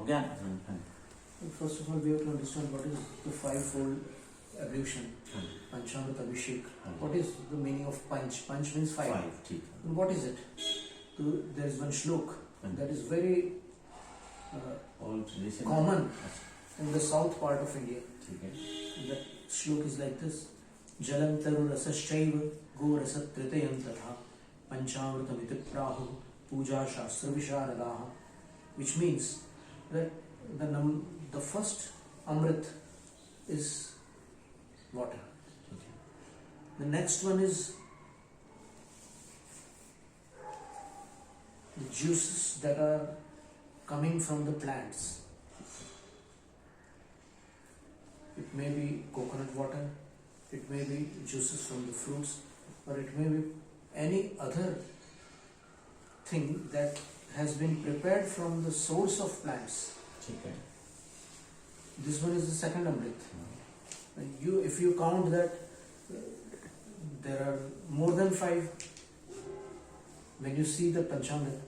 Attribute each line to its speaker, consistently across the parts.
Speaker 1: Okay.
Speaker 2: First of all, we have to understand what is the fivefold ablution, Panchamrit Abhishek. What is the meaning of Panch? Panch means five. And what is it? So there is one shlok that is very common in the south part of India. That shlok is like this: Jalam taru rasashchaiva go rasat tritayam tatha panchamritam iti prahu puja shastra visharadaha, which means that the first amrit is water. The next one is the juices that are coming from the plants. It may be coconut water, it may be juices from the fruits, or it may be any other thing that has been prepared from the source of plants.
Speaker 1: Okay.
Speaker 2: This one is the second amrit. If you count that there are more than five, when you see the Panchamrit,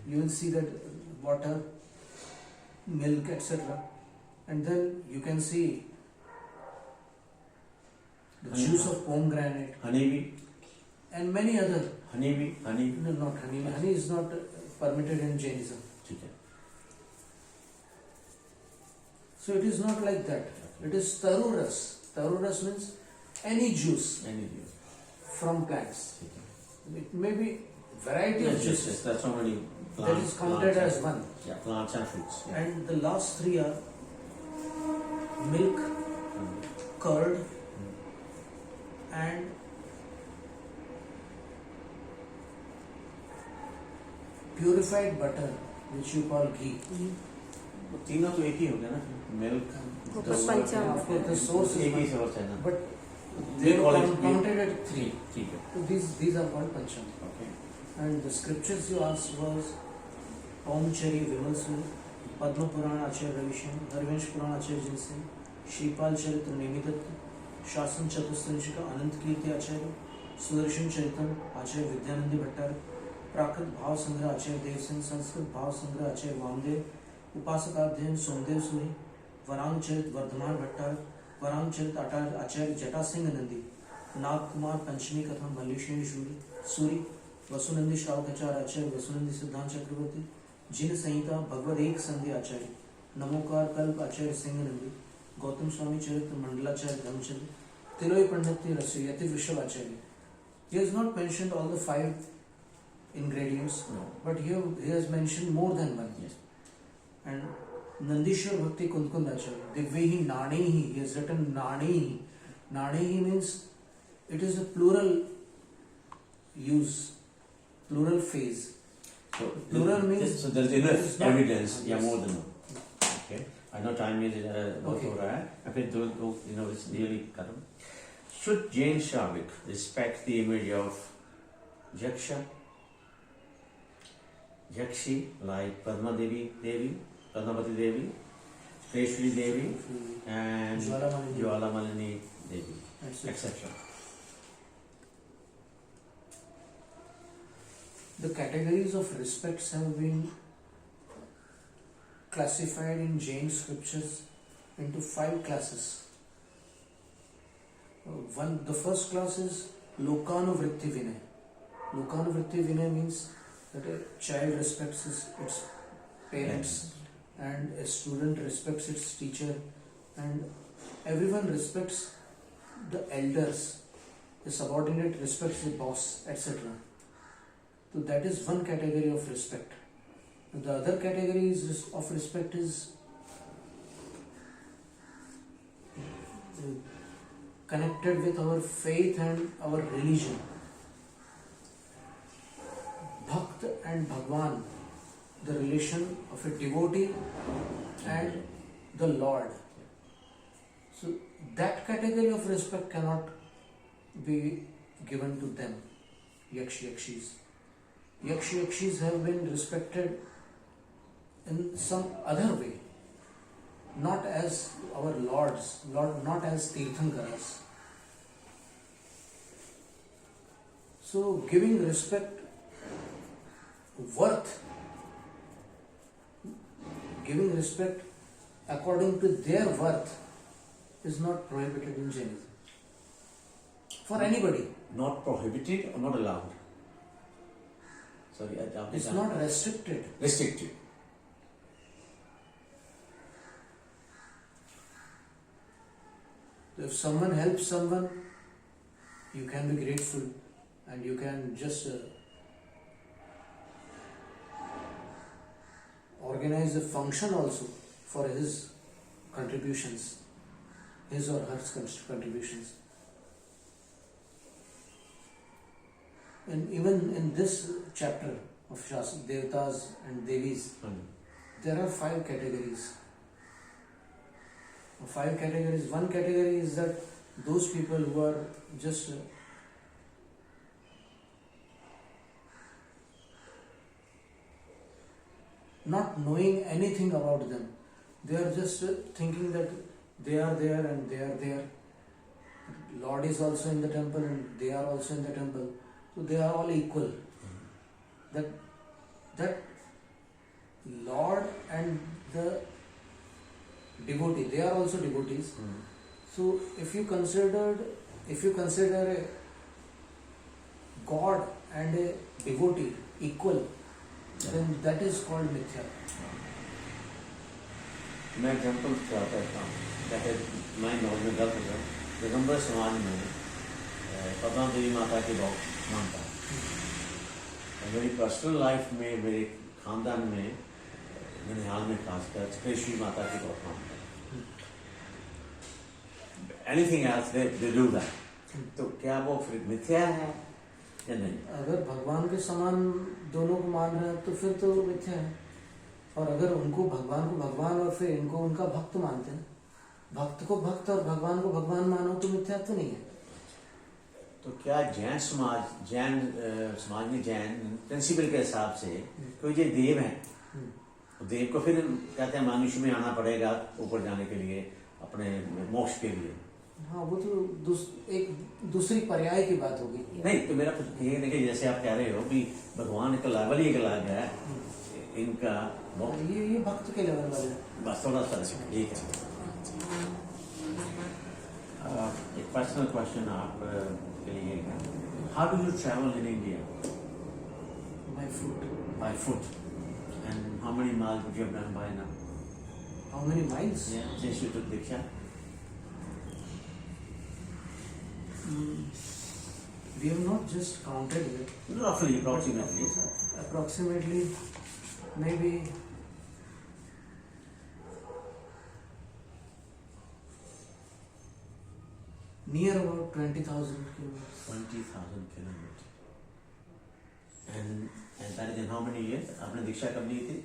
Speaker 2: you will see that water, milk, etc. And then you can see the juice of pomegranate,
Speaker 1: Honeybee,
Speaker 2: and many other.
Speaker 1: honey.
Speaker 2: No, not honey. Honey is not permitted in Jainism.
Speaker 1: Okay.
Speaker 2: So it is not like that. It is taruras. Taruras means any juice from plants.
Speaker 1: Okay.
Speaker 2: It may be variety of juices.
Speaker 1: Yes, that's already
Speaker 2: That is counted as one.
Speaker 1: Yeah, plants and fruits. Yeah.
Speaker 2: And the last three are milk, curd, and purified butter, which you call ghee.
Speaker 1: तो तीनों तो एक ही हो गया ना, milk
Speaker 2: The source
Speaker 1: एक ही
Speaker 2: is
Speaker 1: source है ना,
Speaker 2: but they are counted at three.
Speaker 1: ठीक है.
Speaker 2: So these are called pancham.
Speaker 1: Okay.
Speaker 2: And the scriptures you asked was Om Chari Vimalsu, Padma Purana Acharya Ravishan, Harvansh Purana Acharya Jinsen, Shripal Charitra Nemidat, Shasan Chatustanshika Anant Kirti Acharya, Sudarshan Charitam Acharya Vidyanandi Bhattar, Prakrit Bhav Sangra Acharya Devsen, Sanskrit Bhav Sangra Acharya Vamdev, Upasakadhyan Somdev Suri, Varang Charit Vardhaman Bhattar, Varang Charit Acharya Jata Singh Nandi, Nag Kumar Panchami Katham Malleshwari Suri, Vasunandi Shravakacharya आचार्य वसुनंदी सिद्धांत चक्रवर्ती, जिन संहिता भगवद एक संधि आचार्य, नमोकार कल्प आचार्य सिंह नंदी, गौतम स्वामी चरित्र मंडलाचार्य धर्मचंद्र, तिलोई पंडित रसोई यति वृषभ आचार्य. He has not mentioned all the five ingredients, but he has mentioned more than one.
Speaker 1: Yes.
Speaker 2: And Nandishwar Bhakti Kundkund Acharya, Divyehi Nanehi, he has written Nanehi. Nanehi means it is a plural use. Plural phase.
Speaker 1: So
Speaker 2: plural means
Speaker 1: so there is enough evidence. Yeah, more than one. Okay. I know time is बहुत हो रहा है. I think it's really करूँ. Should Jain Shavik respect the image of Yaksha, Yakshi like Padmavati Devi, Kreshwari Devi, and Jwalamalini Devi, etc.
Speaker 2: The categories of respects have been classified in Jain scriptures into 5 classes. The first class is Lokanuvritti Vinay. Lokanuvritti Vinay means that a child respects its parents, and a student respects its teacher, and everyone respects the elders, the subordinate respects the boss, etc. So that is one category of respect. The other category of respect is connected with our faith and our religion. Bhakt and Bhagwan, the relation of a devotee and the Lord. So that category of respect cannot be given to them, Yakshis. Yakshis have been respected in some other way, not as our lords, not as Tirthankaras. So giving respect, worth, giving respect according to their worth is not prohibited in Jainism. For anybody.
Speaker 1: Not prohibited or not allowed? Sorry,
Speaker 2: It's not restricted.
Speaker 1: Restricted.
Speaker 2: If someone helps someone, you can be grateful and you can just organize a function also for his contributions, his or her contributions. And even in this chapter of Shastra, Devatas and Devis, there are 5 categories. 5 categories. One category is that those people who are just not knowing anything about them. They are just thinking that they are there and they are there. Lord is also in the temple and they are also in the temple. So they are all equal. That Lord and the devotee, they are also devotees. So if you consider a God and a devotee equal, then that is called mithya.
Speaker 1: मैं example चाहता हूँ, जैसे मैं knowledge में गलत होगा, दिगंबर समाज में पद्मा देवी माता की बहुत मानता है। मेरी पर्सनल लाइफ में, मेरे खानदान में, मैंने हाल में खासकर कृष्ण माता की बहुत मानता है। Anything else they do that. तो क्या वो फिर मिथ्या है या नहीं?
Speaker 2: अगर भगवान के समान दोनों को मान रहे हैं तो फिर तो मिथ्या है। और अगर उनको भगवान को भगवान और फिर इनको उनका भक्त मानते हैं, भक्त को भक्त और भगवान को भगवान मानो तो मिथ्या तो नहीं है।
Speaker 1: तो क्या जैन समाज में जैन प्रिंसिपल के हिसाब से कोई जो देव है, देव को फिर कहते हैं मनुष्य में आना पड़ेगा ऊपर जाने के लिए, अपने मोक्ष के लिए?
Speaker 2: हाँ, वो तो एक दूसरी पर्याय की बात होगी।
Speaker 1: नहीं, तो मेरा ये नहीं कि जैसे आप कह रहे हो कि भगवान का लेवल ही अलग है, इनका
Speaker 2: ये भक्त के लेवल वाले
Speaker 1: बस थोड़ा सा ठीक है। एक पर्सनल क्वेश्चन आप के लिए, how do you travel in India?
Speaker 2: By foot.
Speaker 1: And how many miles would you have done by now?
Speaker 2: How many miles?
Speaker 1: Yeah, since you took Diksha?
Speaker 2: We have not just counted it.
Speaker 1: Roughly, approximately.
Speaker 2: Approximately, maybe near about 20,000 kilometers.
Speaker 1: 20,000 kilometers. And that is in how many years? आपने दीक्षा कब ली थी?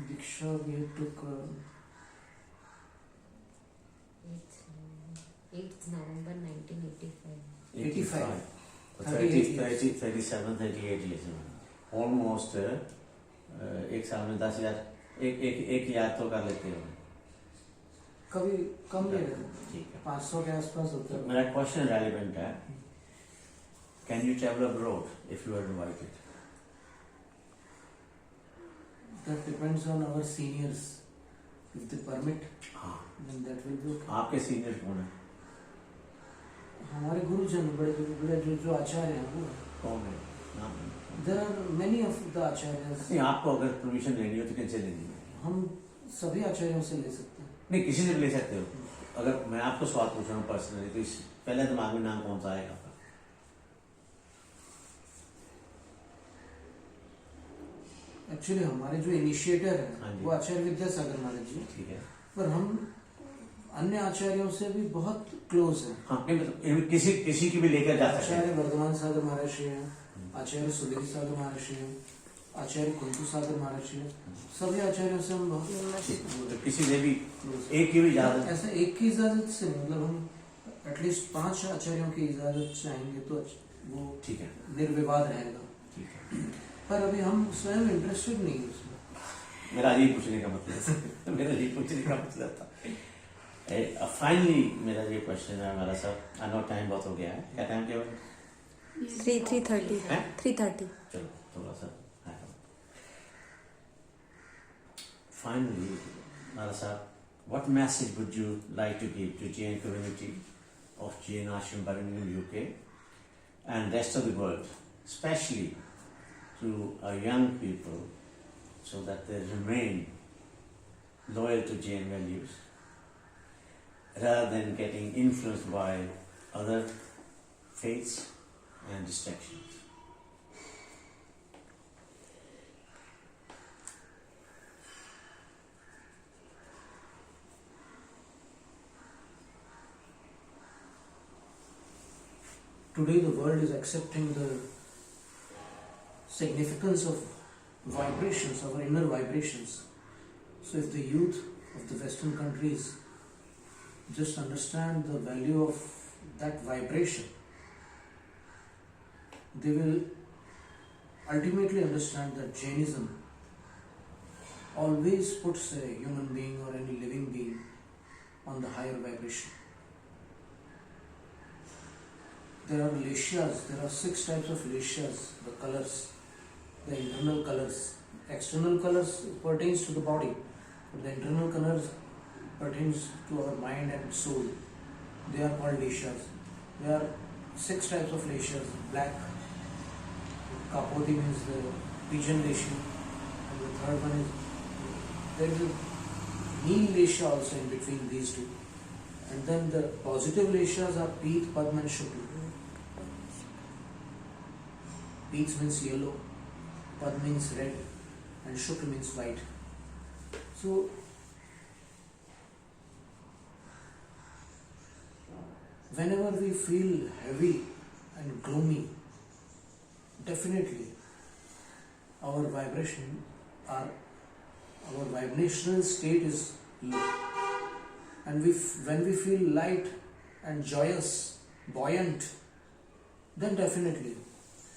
Speaker 2: Diksha we took
Speaker 3: 8th November 1985.
Speaker 2: 85.
Speaker 1: 37, 38 years. Almost एक साल में 10,000, एक याद तो कर लेते हो।
Speaker 2: कभी कम नहीं रहता,
Speaker 1: ठीक है।
Speaker 2: 500 के आसपास होता है।
Speaker 1: मेरा क्वेश्चन रेलिवेंट है, can you travel abroad if you are invited?
Speaker 2: That depends on our seniors. If they permit,
Speaker 1: हाँ,
Speaker 2: then that will be okay.
Speaker 1: आपके सीनियर कौन है?
Speaker 2: हमारे गुरुजन बड़े जो आचार्य हैं वो।
Speaker 1: कौन है? नाम?
Speaker 2: There are many of the acharyas.
Speaker 1: नहीं, आपको अगर परमिशन लेनी हो तो किनसे लेनी है?
Speaker 2: हम सभी आचार्यों से ले सकते हैं।
Speaker 1: नहीं, किसी से भी ले सकते हो। अगर मैं आपको सवाल पूछ रहा हूँ पर्सनली, तो इस पहले दिमाग में नाम कौन सा आएगा आपका?
Speaker 2: एक्चुअली हमारे जो इनिशिएटर
Speaker 1: हाँ
Speaker 2: है
Speaker 1: जी।
Speaker 2: वो आचार्य विद्यासागर महाराज जी,
Speaker 1: ठीक है।
Speaker 2: पर हम अन्य आचार्यों से भी बहुत क्लोज हैं।
Speaker 1: हाँ, नहीं मतलब किसी की भी लेकर जा सकते हैं।
Speaker 2: आचार्य वर्धमान सागर महाराज श्री हैं, आचार्य सुधीर सागर महाराज श्री हैं, आचार्य कुंतु सागर महाराज श्री हैं। सभी आचार्यों से हम बहुत
Speaker 1: तो किसी से भी एक की भी इजाजत?
Speaker 2: ऐसा एक की इजाजत से नहीं, मतलब हम एटलीस्ट 5 आचार्यों की इजाजत चाहेंगे तो वो
Speaker 1: ठीक है,
Speaker 2: निर्विवाद रहेगा।
Speaker 1: ठीक है।
Speaker 2: पर अभी हम स्वयं इंटरेस्टेड नहीं है उसमें।
Speaker 1: मेरा यही पूछने का मतलब मेरा यही पूछने का मतलब था। फाइनली मेरा ये क्वेश्चन है हमारा सब, आई नो टाइम बहुत हो गया है, क्या टाइम केवल
Speaker 3: 3:30
Speaker 1: है?
Speaker 3: 3:30।
Speaker 1: चलो थोड़ा सा finally Narasa, what message would you like to give to Jain community of Jain Ashram Birmingham, UK and rest of the world, especially to our young people, so that they remain loyal to Jain values rather than getting influenced by other faiths and distractions?
Speaker 2: Today the world is accepting the significance of vibrations, our inner vibrations. So if the youth of the Western countries just understand the value of that vibration, they will ultimately understand that Jainism always puts a human being or any living being on the higher vibration. There are leshyas, there are 6 types of leshyas, the colors, the internal colors. External colors pertains to the body, but the internal colors pertains to our mind and soul. They are called leshyas. There are 6 types of leshyas. Black, kapoti means the pigeon leshya, and the third one is, there is a neem leshya also in between these two. And then the positive leshyas are Peeth, Padma and Shukla. Peeth means yellow, Pad means red, and Shukla means white. So, whenever we feel heavy and gloomy, definitely our vibrational state is low. And when we feel light and joyous, buoyant, then definitely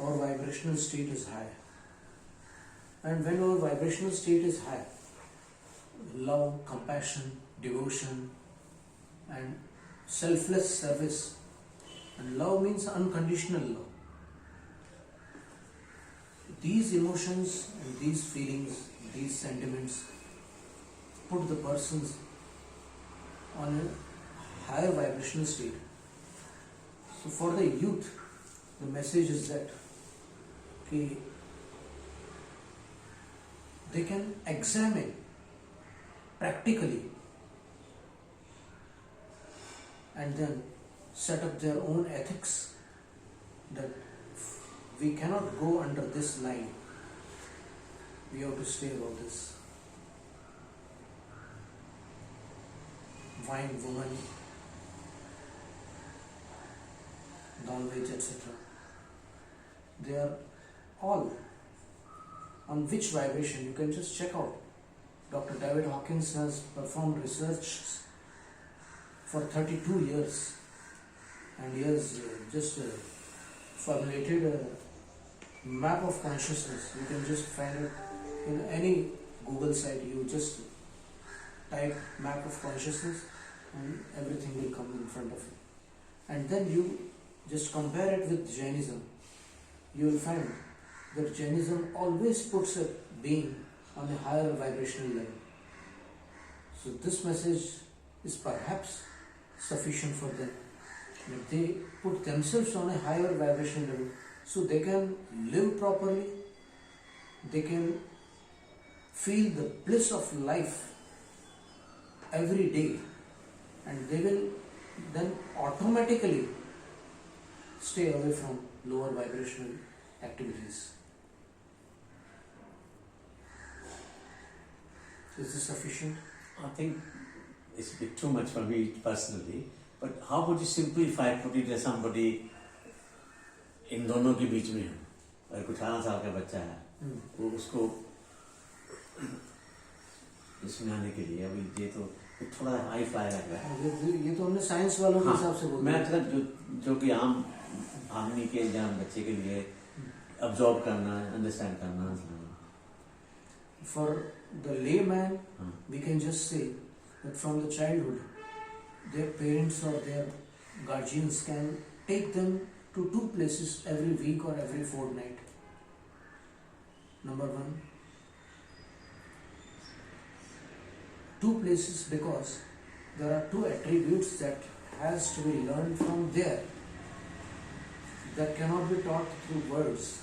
Speaker 2: our vibrational state is high. And when our vibrational state is high, love, compassion, devotion, and selfless service, and love means unconditional love. These emotions and these feelings, these sentiments put the persons on a higher vibrational state. So for the youth, the message is that they can examine practically and then set up their own ethics, that we cannot go under this line, we have to stay above this. Wine, woman, non-veg, etc. They are all on which vibration. You can just check out. Dr. David Hawkins has performed research for 32 years and he has just formulated a map of consciousness. You can just find it in any Google site. You just type map of consciousness and everything will come in front of you. And then you just compare it with Jainism. You will find that Jainism always puts a being on a higher vibrational level. So this message is perhaps sufficient for them. If they put themselves on a higher vibrational level, so they can live properly, they can feel the bliss of life every day, and they will then automatically stay away from lower vibrational activities. Is this sufficient?
Speaker 1: I think it's a bit too much for me personally, but how would you simplify, put it as somebody इन दोनों के बीच में है, और कुछ 18 साल का बच्चा है, वो उसको इसमें आने के लिए अभी ये तो थोड़ा हाई फ्लाई लग रहा है।
Speaker 2: ये तो हमने साइंस वालों के हिसाब से बोला।
Speaker 1: मैं जो कि आम आदमी के जान बच्चे के लिए absorb करना, understand करना।
Speaker 2: For the layman, we can just say that from the childhood, their parents or their guardians can take them to 2 places every week or every fortnight. Number 1, two places because there are two attributes that has to be learned from there that cannot be taught through words.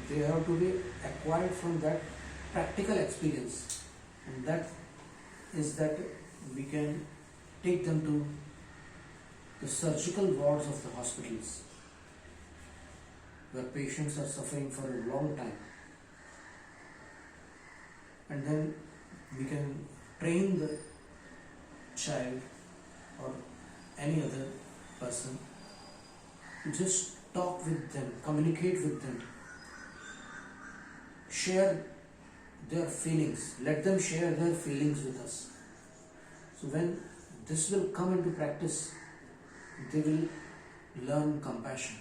Speaker 2: They have to be acquired from that practical experience, and that is that we can take them to the surgical wards of the hospitals where patients are suffering for a long time, and then we can train the child or any other person to just talk with them, communicate with them, share their feelings, let them share their feelings with us. So when this will come into practice, they will learn compassion.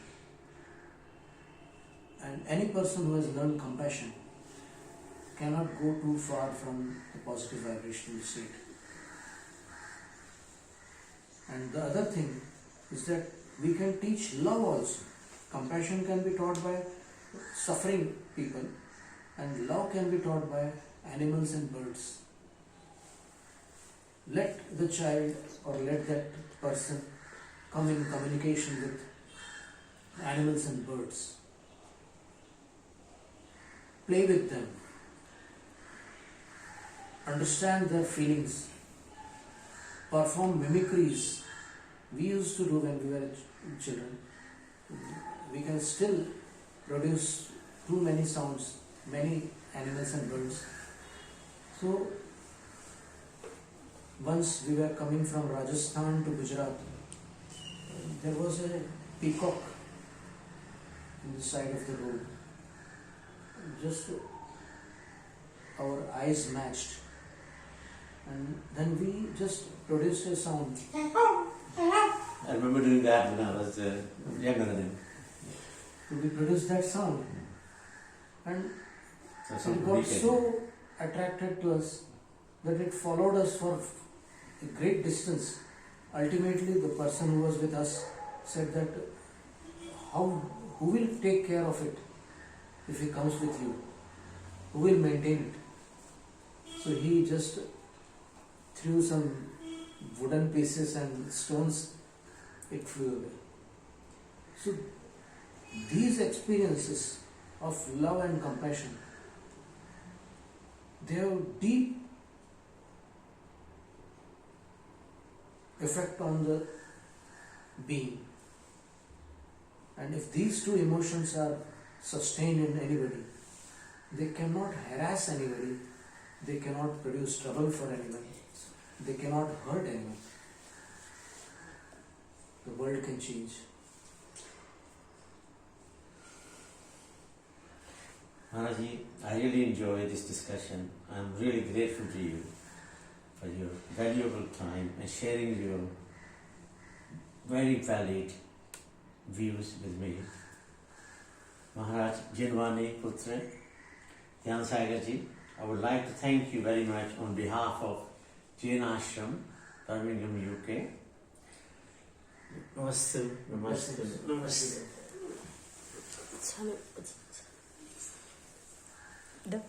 Speaker 2: And any person who has learned compassion cannot go too far from the positive vibrational state. And the other thing is that we can teach love also. Compassion can be taught by suffering people, and love can be taught by animals and birds. Let the child or let that person come in communication with animals and birds. Play with them. Understand their feelings. Perform mimicries. We used to do when we were children. We can still produce too many sounds, many animals and birds. So, once we were coming from Rajasthan to Gujarat, there was a peacock in the side of the road. Just our eyes matched, and then we just produced a sound.
Speaker 1: I remember doing that when I was younger than him.
Speaker 2: So we produced that sound, and
Speaker 1: So
Speaker 2: it got so attracted to us that it followed us for a great distance. Ultimately, the person who was with us said that who will take care of it if he comes with you? Who will maintain it? So he just threw some wooden pieces and stones, it flew away. So these experiences of love and compassion, they have deep effect on the being. And if these two emotions are sustained in anybody, they cannot harass anybody, they cannot produce trouble for anyone, they cannot hurt anyone. The world can change.
Speaker 1: Maharaj, I really enjoy this discussion. I'm really grateful to you for your valuable time and sharing your very valid views with me. Maharaj Jinwani Putra, Dyan Sagarji, I would like to thank you very much on behalf of Jain Ashram, Birmingham, UK.
Speaker 4: Namaste.
Speaker 1: Namaste.
Speaker 4: Namaste.
Speaker 3: The